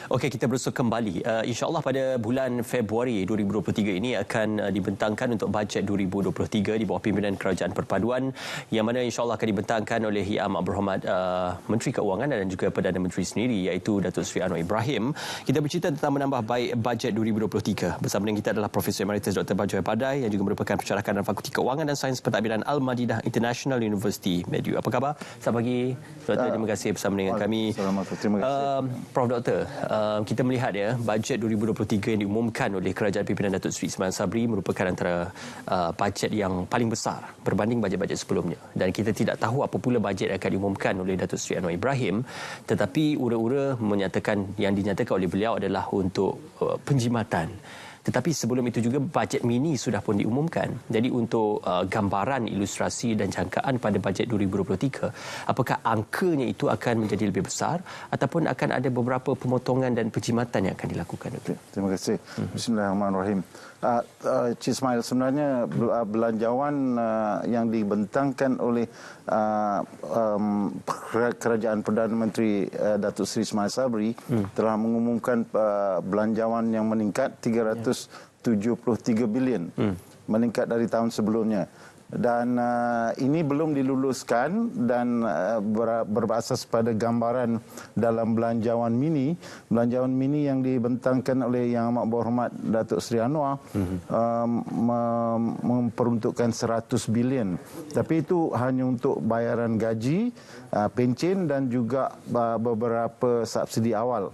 Okey, kita berusaha kembali. InsyaAllah pada bulan Februari 2023 ini akan dibentangkan untuk bajet 2023 di bawah pimpinan Kerajaan Perpaduan yang mana insyaAllah akan dibentangkan oleh Yang Amat Berhormat Menteri Keuangan dan juga Perdana Menteri sendiri iaitu Datuk Seri Anwar Ibrahim. Kita bercerita tentang menambah baik bajet 2023. Bersama dengan kita adalah Profesor Emeritus Dr. Bajoy Padai yang juga merupakan pensyarah kanan Fakulti Keuangan dan Sains Pentadbiran Al-Madinah International University, Medu. Apa khabar? Selamat pagi, Doktor. Terima kasih bersama dengan kami. Terima kasih. Prof. Doktor, kita melihat ya bajet 2023 yang diumumkan oleh Kerajaan Pimpinan Datuk Seri Ismail Sabri merupakan antara bajet yang paling besar berbanding bajet-bajet sebelumnya, dan kita tidak tahu apa pula bajet yang akan diumumkan oleh Datuk Seri Anwar Ibrahim, tetapi ura-ura menyatakan yang dinyatakan oleh beliau adalah untuk penjimatan. Tetapi sebelum itu juga bajet mini sudah pun diumumkan. Jadi untuk gambaran, ilustrasi dan jangkaan pada bajet 2023, apakah angkanya itu akan menjadi lebih besar ataupun akan ada beberapa pemotongan dan penjimatan yang akan dilakukan, Doktor? Terima kasih. Bismillahirrahmanirrahim. Cik Ismail, sebenarnya belanjawan yang dibentangkan oleh Kerajaan Perdana Menteri Datuk Seri Ismail Sabri telah mengumumkan belanjawan yang meningkat 373 bilion, meningkat dari tahun sebelumnya. Dan ini belum diluluskan dan berasas pada gambaran dalam belanjawan mini yang dibentangkan oleh Yang Amat Berhormat Datuk Seri Anwar memperuntukkan 100 bilion. Tapi itu hanya untuk bayaran gaji, pencen dan juga beberapa subsidi awal.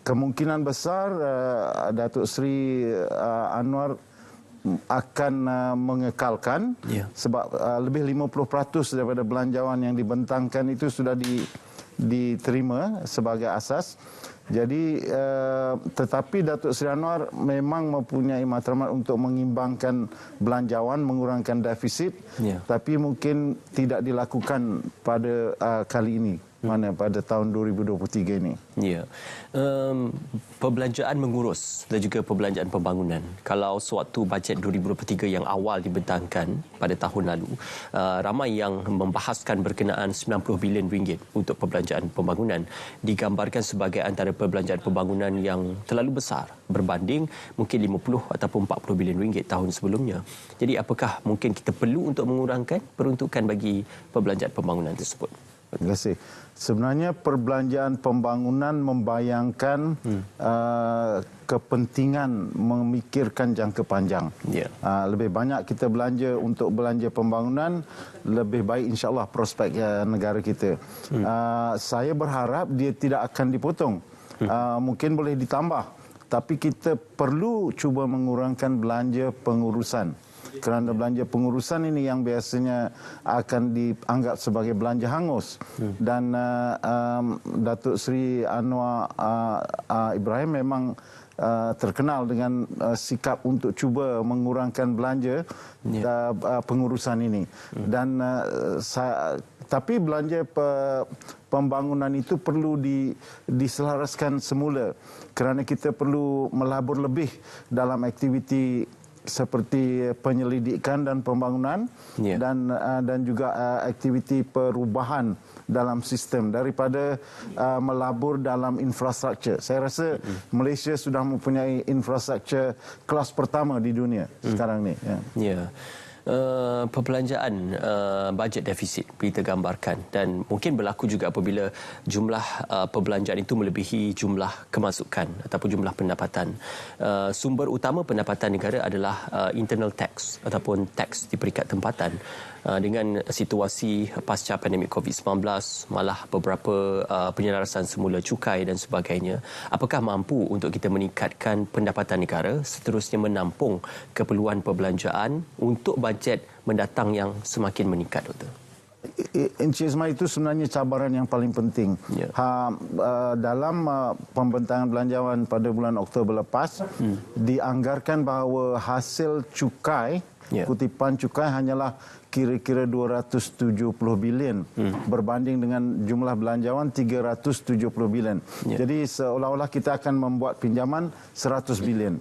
Kemungkinan besar Datuk Seri Anwar akan mengekalkan sebab lebih 50% daripada belanjawan yang dibentangkan itu sudah diterima sebagai asas. Jadi tetapi Datuk Seri Anwar memang mempunyai matlamat untuk mengimbangkan belanjawan, mengurangkan defisit, tapi mungkin tidak dilakukan pada kali ini, mana pada tahun 2023 ini. Ya. Perbelanjaan mengurus dan juga perbelanjaan pembangunan. Kalau sewaktu bajet 2023 yang awal dibentangkan pada tahun lalu, ramai yang membahaskan berkenaan 90 bilion ringgit untuk perbelanjaan pembangunan digambarkan sebagai antara perbelanjaan pembangunan yang terlalu besar berbanding mungkin 50 ataupun 40 bilion ringgit tahun sebelumnya. Jadi apakah mungkin kita perlu untuk mengurangkan peruntukan bagi perbelanjaan pembangunan tersebut? Terima kasih. Sebenarnya perbelanjaan pembangunan membayangkan kepentingan memikirkan jangka panjang. Lebih banyak kita belanja untuk belanja pembangunan, lebih baik insya-Allah prospek negara kita. Saya berharap dia tidak akan dipotong. Mungkin boleh ditambah. Tapi kita perlu cuba mengurangkan belanja pengurusan. Kerana belanja pengurusan ini yang biasanya akan dianggap sebagai belanja hangus. Dan Datuk Seri Anwar Ibrahim memang terkenal dengan sikap untuk cuba mengurangkan belanja pengurusan ini. Dan tapi belanja pembangunan itu perlu diselaraskan semula, kerana kita perlu melabur lebih dalam aktiviti seperti penyelidikan dan pembangunan dan juga aktiviti perubahan dalam sistem daripada melabur dalam infrastruktur. Saya rasa Malaysia sudah mempunyai infrastruktur kelas pertama di dunia sekarang ni. Perbelanjaan bajet defisit kita gambarkan, dan mungkin berlaku juga apabila jumlah perbelanjaan itu melebihi jumlah kemasukan ataupun jumlah pendapatan. Sumber utama pendapatan negara adalah internal tax ataupun tax di peringkat tempatan. Dengan situasi pasca pandemik COVID-19, malah beberapa penyelarasan semula cukai dan sebagainya, apakah mampu untuk kita meningkatkan pendapatan negara seterusnya menampung keperluan perbelanjaan untuk bajet mendatang yang semakin meningkat, Doktor? Encik Ismail, itu sebenarnya cabaran yang paling penting. Dalam pembentangan belanjawan pada bulan Oktober lepas, dianggarkan bahawa hasil cukai Kutipan cukai hanyalah kira-kira 270 bilion berbanding dengan jumlah belanjawan 370 bilion. Jadi seolah-olah kita akan membuat pinjaman 100 bilion.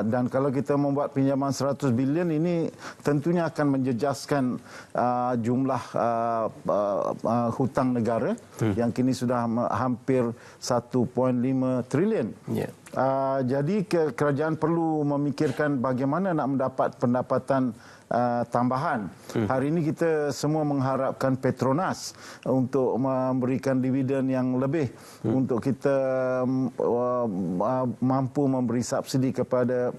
Dan kalau kita membuat pinjaman 100 bilion ini tentunya akan menjejaskan jumlah hutang negara yang kini sudah hampir 1.5 trilion. Jadi kerajaan perlu memikirkan bagaimana nak mendapat pendapatan tambahan. Hari ini kita semua mengharapkan Petronas untuk memberikan dividen yang lebih untuk kita mampu memberi subsidi kepada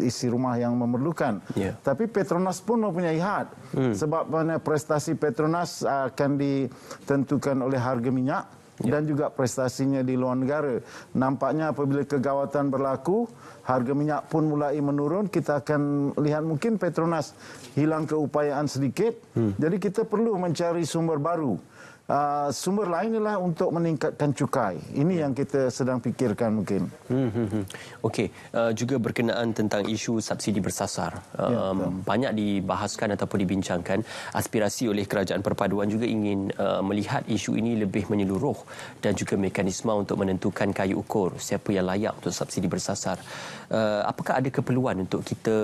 isi rumah yang memerlukan. Tapi Petronas pun mempunyai had. Sebab mana prestasi Petronas akan ditentukan oleh harga minyak dan juga prestasinya di luar negara. Nampaknya apabila kegawatan berlaku, harga minyak pun mulai menurun, kita akan lihat mungkin Petronas hilang keupayaan sedikit. Jadi kita perlu mencari sumber baru. Sumber lain ialah untuk meningkatkan cukai. Ini yang kita sedang fikirkan mungkin. Okey, juga berkenaan tentang isu subsidi bersasar. Banyak dibahaskan ataupun dibincangkan. Aspirasi oleh Kerajaan Perpaduan juga ingin melihat isu ini lebih menyeluruh dan juga mekanisme untuk menentukan kayu ukur siapa yang layak untuk subsidi bersasar. Apakah ada keperluan untuk kita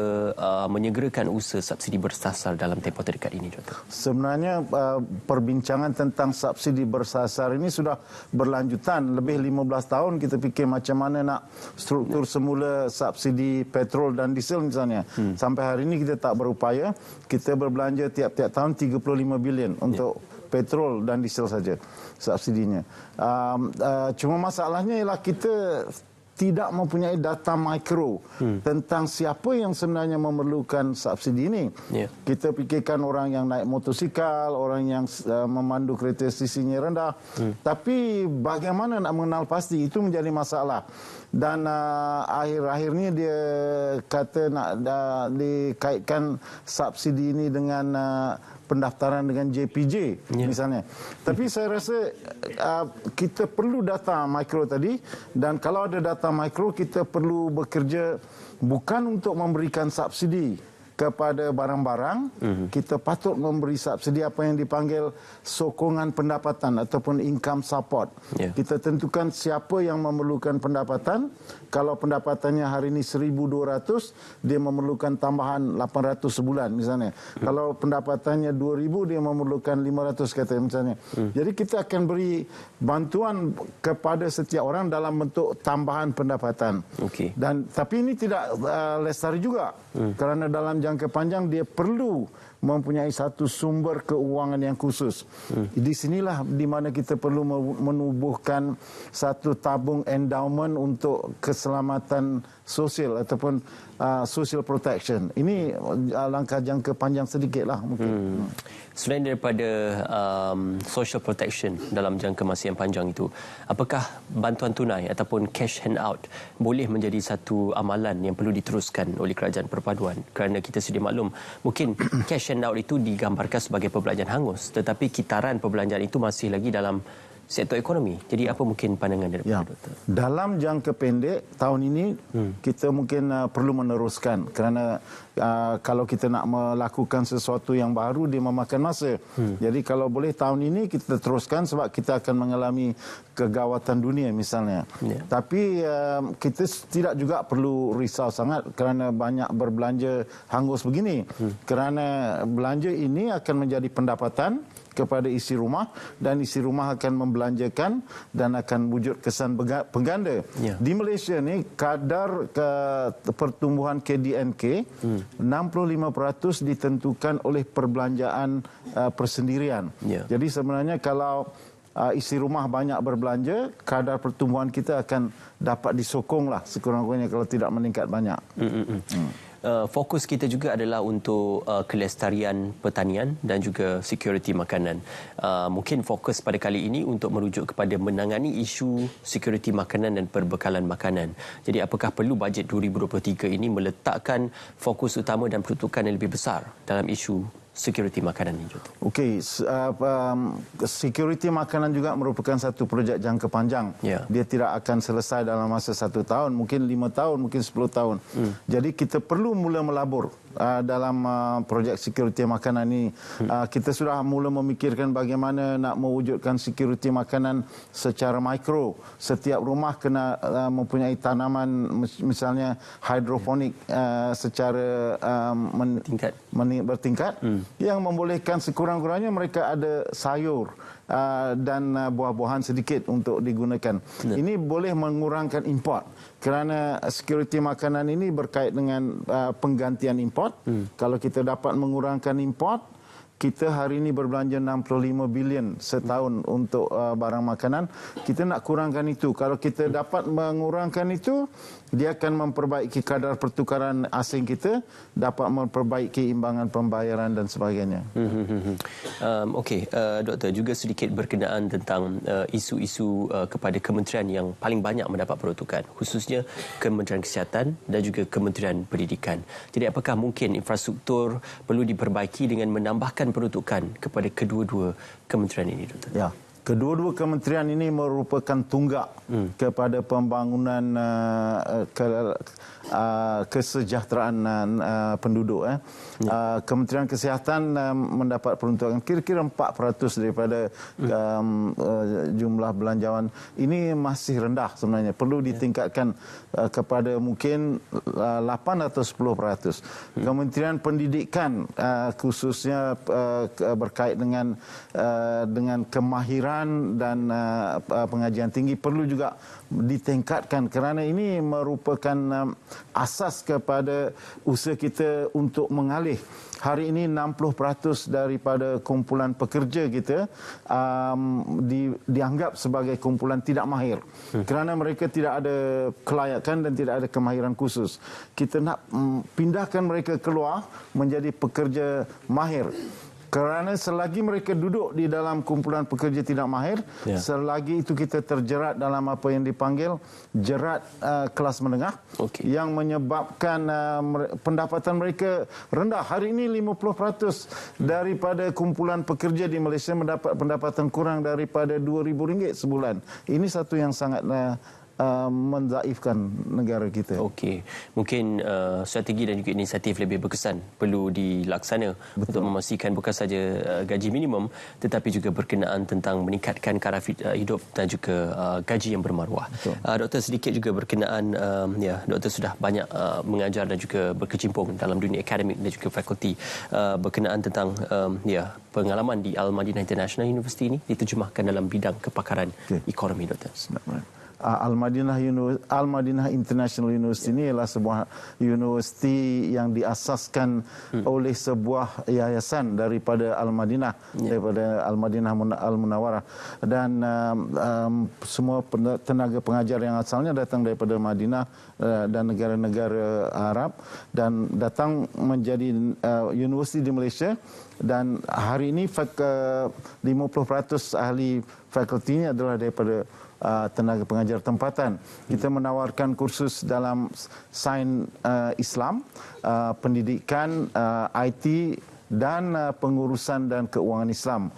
menyegerakan usaha subsidi bersasar dalam tempoh terdekat ini, Doktor? Sebenarnya perbincangan tentang subsidi bersasar ini sudah berlanjutan. Lebih 15 tahun kita fikir macam mana nak struktur semula subsidi petrol dan diesel misalnya. Sampai hari ini kita tak berupaya. Kita berbelanja tiap-tiap tahun 35 bilion untuk petrol dan diesel saja subsidinya. Cuma masalahnya ialah kita tidak mempunyai data mikro tentang siapa yang sebenarnya memerlukan subsidi ini. Kita fikirkan orang yang naik motosikal, orang yang memandu kereta sisinya rendah. Tapi bagaimana nak mengenal pasti, itu menjadi masalah. Dan akhir-akhir ini dia kata nak dikaitkan subsidi ini dengan pendaftaran dengan JPJ misalnya. Tapi saya rasa kita perlu data mikro tadi, dan kalau ada data mikro kita perlu bekerja bukan untuk memberikan subsidi kepada barang-barang, kita patut memberi subsidi apa yang dipanggil sokongan pendapatan ataupun income support. Kita tentukan siapa yang memerlukan pendapatan. Kalau pendapatannya hari ini 1.200, dia memerlukan tambahan 800 sebulan misalnya. Kalau pendapatannya 2.000, dia memerlukan 500 kata misalnya. Jadi kita akan beri bantuan kepada setiap orang dalam bentuk tambahan pendapatan. Dan tapi ini tidak lestari juga, kerana dalam jangka panjang dia perlu mempunyai satu sumber keuangan yang khusus. Di sinilah di mana kita perlu menubuhkan satu tabung endowment untuk keselamatan sosial ataupun social protection. Ini langkah jangka panjang sedikitlah mungkin. Selain daripada social protection dalam jangka masa yang panjang itu, apakah bantuan tunai ataupun cash handout boleh menjadi satu amalan yang perlu diteruskan oleh Kerajaan Perpaduan? Kerana kita sedia maklum, mungkin cash handout itu digambarkan sebagai perbelanjaan hangus, tetapi kitaran perbelanjaan itu masih lagi dalam sektor ekonomi. Jadi apa mungkin pandangan daripada Doktor? Dalam jangka pendek tahun ini kita mungkin perlu meneruskan, kerana kalau kita nak melakukan sesuatu yang baru dia memakan masa. Jadi kalau boleh tahun ini kita teruskan sebab kita akan mengalami kegawatan dunia misalnya. Tapi kita tidak juga perlu risau sangat kerana banyak berbelanja hangus begini. Kerana belanja ini akan menjadi pendapatan kepada isi rumah, dan isi rumah akan membelanjakan dan akan wujud kesan pengganda. Di Malaysia ni kadar pertumbuhan KDNK 65% ditentukan oleh perbelanjaan persendirian. Jadi sebenarnya kalau isi rumah banyak berbelanja, kadar pertumbuhan kita akan dapat disokonglah sekurang-kurangnya kalau tidak meningkat banyak. Fokus kita juga adalah untuk kelestarian pertanian dan juga security makanan. Mungkin fokus pada kali ini untuk merujuk kepada menangani isu security makanan dan perbekalan makanan. Jadi apakah perlu bajet 2023 ini meletakkan fokus utama dan peruntukan yang lebih besar dalam isu security makanan ini, Dr. Okey, security makanan juga merupakan satu projek jangka panjang. Dia tidak akan selesai dalam masa 1 tahun, mungkin 5 tahun, mungkin 10 tahun. Jadi kita perlu mula melabur dalam projek security makanan ini. Kita sudah mula memikirkan bagaimana nak mewujudkan security makanan secara mikro. Setiap rumah kena mempunyai tanaman, misalnya hidroponik secara bertingkat, yang membolehkan sekurang-kurangnya mereka ada sayur dan buah-buahan sedikit untuk digunakan. Ini boleh mengurangkan import kerana security makanan ini berkait dengan penggantian import. Kalau kita dapat mengurangkan import, kita hari ini berbelanja 65 bilion setahun untuk barang makanan. Kita nak kurangkan itu. Kalau kita dapat mengurangkan itu, dia akan memperbaiki kadar pertukaran asing kita, dapat memperbaiki imbangan pembayaran dan sebagainya. Okey, Doktor, juga sedikit berkenaan tentang isu-isu kepada kementerian yang paling banyak mendapat peruntukan, khususnya Kementerian Kesihatan dan juga Kementerian Pendidikan. Jadi apakah mungkin infrastruktur perlu diperbaiki dengan menambahkan peruntukan kepada kedua-dua kementerian ini, Doktor? Ya. Kedua-dua kementerian ini merupakan tunggak kepada pembangunan kesejahteraan penduduk. Kementerian Kesihatan mendapat peruntukan kira-kira 4% daripada jumlah belanjawan. Ini masih rendah sebenarnya. Perlu ditingkatkan kepada mungkin 8 atau 10%. Kementerian Pendidikan khususnya berkait dengan kemahiran dan pengajian tinggi perlu juga ditingkatkan kerana ini merupakan asas kepada usaha kita untuk mengalih. Hari ini 60% daripada kumpulan pekerja kita dianggap sebagai kumpulan tidak mahir kerana mereka tidak ada kelayakan dan tidak ada kemahiran khusus. Kita nak pindahkan mereka keluar menjadi pekerja mahir. Kerana selagi mereka duduk di dalam kumpulan pekerja tidak mahir, selagi itu kita terjerat dalam apa yang dipanggil jerat kelas menengah, yang menyebabkan pendapatan mereka rendah. Hari ini 50% daripada kumpulan pekerja di Malaysia mendapat pendapatan kurang daripada RM2,000 sebulan. Ini satu yang sangat menzaifkan negara kita. Okey, mungkin strategi dan juga inisiatif lebih berkesan perlu dilaksana untuk memastikan bukan saja gaji minimum tetapi juga berkenaan tentang meningkatkan taraf hidup dan juga gaji yang bermaruah. Doktor, sedikit juga berkenaan doktor sudah banyak mengajar dan juga berkecimpung dalam dunia akademik dan juga fakulti berkenaan tentang pengalaman di Al-Madinah International University ini diterjemahkan dalam bidang kepakaran ekonomi, Doktor. Al-Madinah International University ini adalah sebuah universiti yang diasaskan oleh sebuah yayasan daripada Al-Madinah, daripada Al-Madinah Al-Munawwarah, dan semua tenaga pengajar yang asalnya datang daripada Madinah dan negara-negara Arab dan datang menjadi universiti di Malaysia. Dan hari ini 50% ahli fakultinya adalah daripada tenaga pengajar tempatan. Kita menawarkan kursus dalam sains Islam, pendidikan, IT dan pengurusan dan keuangan Islam.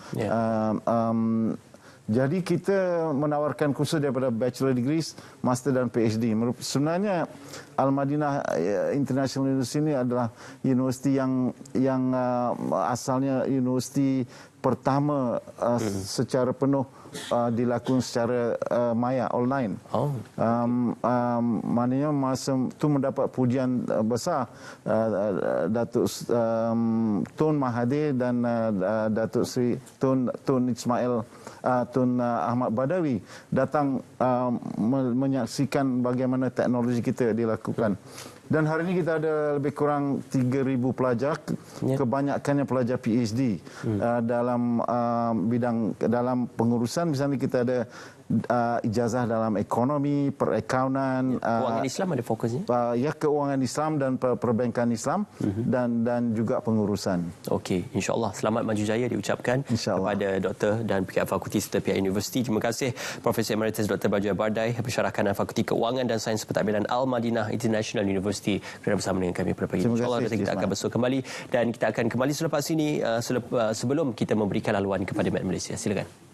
Jadi kita menawarkan kursus daripada bachelor degrees, master dan PhD. Sebenarnya Al-Madinah International University ini adalah universiti yang asalnya universiti pertama secara penuh dilakukan secara maya online. Maknanya masa itu mendapat pujian besar. Datuk Tun Mahathir dan Datuk Seri Tun Ismail Tun Ahmad Badawi datang menyaksikan bagaimana teknologi kita dilakukan. Dan hari ini kita ada lebih kurang 3,000 pelajar, kebanyakannya pelajar PhD dalam bidang dalam pengurusan. Misalnya kita ada ijazah dalam ekonomi, perakaunan, Keuangan Islam ada fokusnya? Ya, keuangan Islam dan perbankan Islam dan juga pengurusan. Okey, insya-Allah selamat maju jaya diucapkan kepada doktor dan pihak Fakulti serta pihak universiti. Terima kasih Profesor Emeritus Dr. Bajoy Bardai, Pensyarah Kanan Fakulti Keuangan dan Sains Pentadbiran Al-Madinah International University kerana bersama dengan kami pada pagi ini. InsyaAllah kita akan bersua kembali dan kita akan kembali selepas ini sebelum kita memberikan laluan kepada Met Malaysia. Silakan.